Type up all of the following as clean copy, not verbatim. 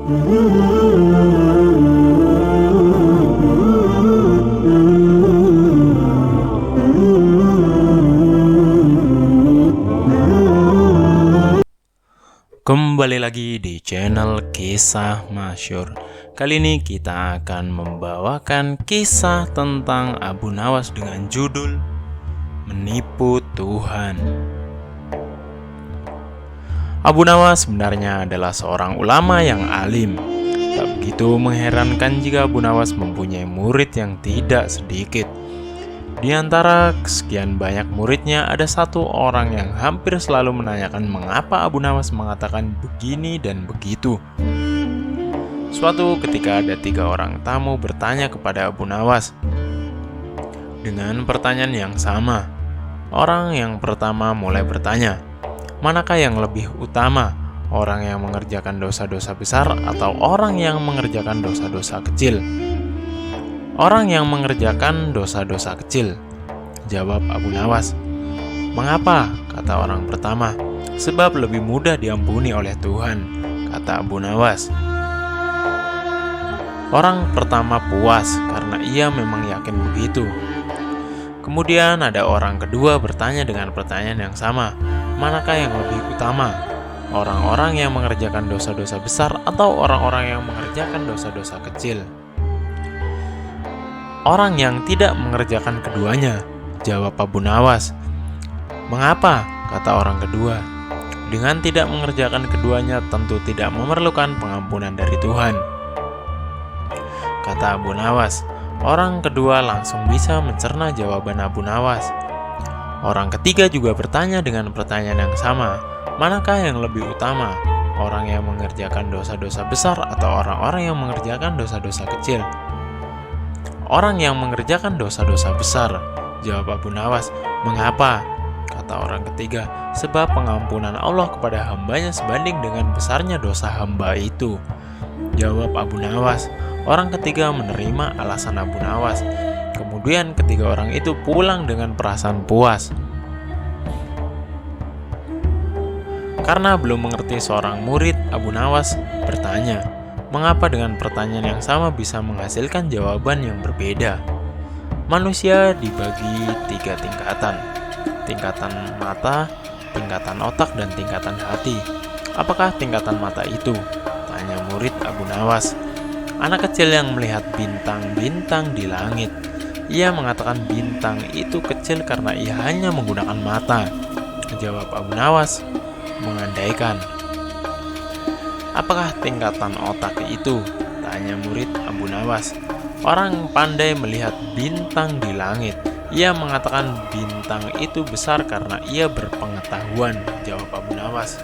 Kembali lagi di channel Kisah Masyhur. Kali ini kita akan membawakan kisah tentang Abu Nawas dengan judul Menipu Tuhan. Abu Nawas sebenarnya adalah seorang ulama yang alim. Tak begitu mengherankan jika Abu Nawas mempunyai murid yang tidak sedikit. Di antara sekian banyak muridnya, ada satu orang yang hampir selalu menanyakan mengapa Abu Nawas mengatakan begini dan begitu. Suatu ketika ada 3 orang tamu bertanya kepada Abu Nawas dengan pertanyaan yang sama. Orang yang pertama mulai bertanya, manakah yang lebih utama, orang yang mengerjakan dosa-dosa besar atau orang yang mengerjakan dosa-dosa kecil? Orang yang mengerjakan dosa-dosa kecil, jawab Abu Nawas. Mengapa? Kata orang pertama. Sebab lebih mudah diampuni oleh Tuhan, kata Abu Nawas. Orang pertama puas karena ia memang yakin begitu. Kemudian ada orang kedua bertanya dengan pertanyaan yang sama. Manakah yang lebih utama? Orang-orang yang mengerjakan dosa-dosa besar atau orang-orang yang mengerjakan dosa-dosa kecil? Orang yang tidak mengerjakan keduanya, jawab Abu Nawas. Mengapa? Kata orang kedua. Dengan tidak mengerjakan keduanya tentu tidak memerlukan pengampunan dari Tuhan, kata Abu Nawas. Orang kedua langsung bisa mencerna jawaban Abu Nawas. Orang ketiga juga bertanya dengan pertanyaan yang sama. Manakah yang lebih utama? Orang yang mengerjakan dosa-dosa besar atau orang-orang yang mengerjakan dosa-dosa kecil? Orang yang mengerjakan dosa-dosa besar, jawab Abu Nawas. Mengapa? Kata orang ketiga. Sebab pengampunan Allah kepada hambanya sebanding dengan besarnya dosa hamba itu, jawab Abu Nawas. Orang ketiga menerima alasan Abu Nawas. Kemudian ketiga orang itu pulang dengan perasaan puas. Karena belum mengerti seorang murid, Abu Nawas bertanya, mengapa dengan pertanyaan yang sama bisa menghasilkan jawaban yang berbeda? Manusia dibagi 3 tingkatan. Tingkatan mata, tingkatan otak, dan tingkatan hati. Apakah tingkatan mata itu? Tanya murid Abu Nawas. Anak kecil yang melihat bintang-bintang di langit. Ia mengatakan bintang itu kecil karena ia hanya menggunakan mata, jawab Abu Nawas mengandaikan. Apakah tingkatan otak itu? Tanya murid Abu Nawas. Orang pandai melihat bintang di langit. Ia mengatakan bintang itu besar karena ia berpengetahuan, jawab Abu Nawas.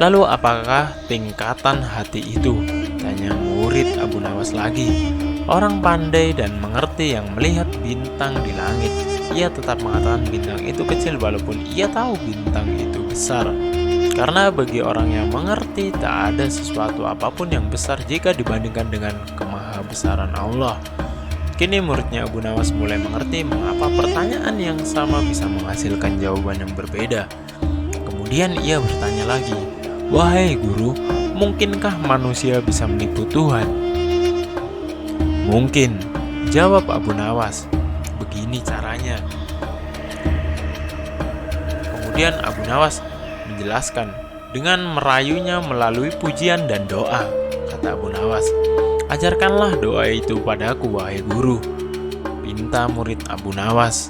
Lalu apakah tingkatan hati itu? Tanya murid Abu Nawas lagi. Orang pandai dan mengerti yang melihat bintang di langit, ia tetap mengatakan bintang itu kecil walaupun ia tahu bintang itu besar. Karena bagi orang yang mengerti, tak ada sesuatu apapun yang besar jika dibandingkan dengan kemahabesaran Allah. Kini muridnya Abu Nawas mulai mengerti mengapa pertanyaan yang sama bisa menghasilkan jawaban yang berbeda. Kemudian ia bertanya lagi, wahai guru, mungkinkah manusia bisa menipu Tuhan? Mungkin, jawab Abu Nawas. Begini caranya. Kemudian Abu Nawas menjelaskan dengan merayunya melalui pujian dan doa. Kata Abu Nawas, ajarkanlah doa itu padaku, wahai guru, pinta murid Abu Nawas.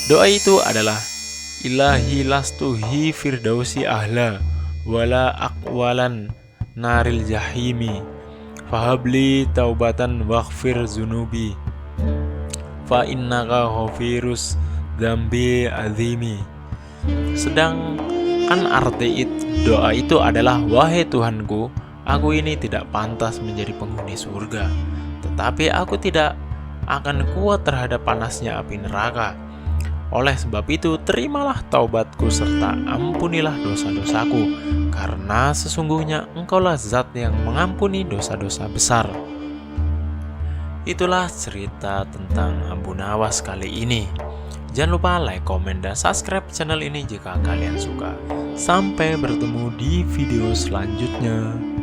Doa itu adalah, Ilahi lastuhi firdausi ahla wala aqwalan naril jahimi fahabli taubatan waghfir zunubi fa innaka ghafirus dzambi azimi. Sedangkan arti doa itu adalah, wahai Tuhanku, aku ini tidak pantas menjadi penghuni surga, tetapi aku tidak akan kuat terhadap panasnya api neraka. Oleh sebab itu, terimalah taubatku serta ampunilah dosa-dosaku, karena sesungguhnya Engkaulah Zat yang mengampuni dosa-dosa besar. Itulah cerita tentang Abu Nawas kali ini. Jangan lupa like, komen, dan subscribe channel ini jika kalian suka. Sampai bertemu di video selanjutnya.